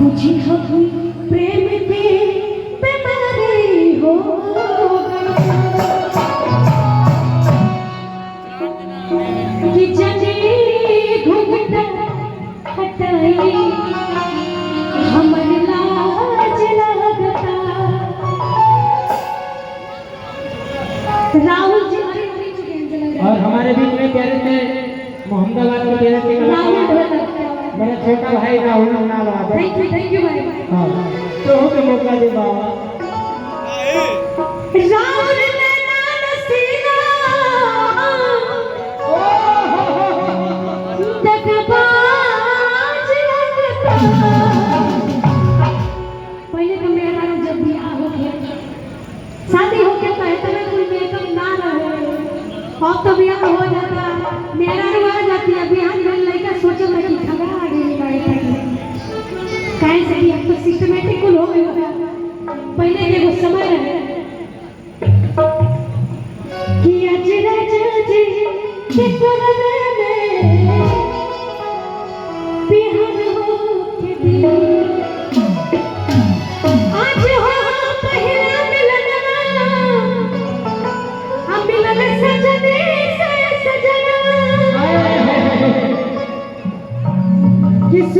बुझी हम प्रेम के बीमारी हो कि जनी घुंघटा हटाई हमर लाज लगता। राहुल जी और हमारे बीच में प्यारे थे मोहम्मदाबाद के प्यारे थे मेरा छोटा भाई राहुल नाल आ गया। थैंक यू भाई। हां तो हो के मौका दे बाबा राहुल ने नाम सीना दगबाज लगता। पहले तो मेरा जब बियाह हो गया शादी हो गया तो इतना कोई मेकअप ना रहे और तो बियाह हो जाता मेरा रुआ जाती है बिहान में लड़का सोचे मैं कि झगड़ा आ गई काहे से कि अब तो सिस्टमैटिक कुल हो गई पहले के वो समय रहे कि आज राजा जी के कोरवे में बिहान हो के दी आज हो पहला मिलनवा हम मिलन सजने से सजना किस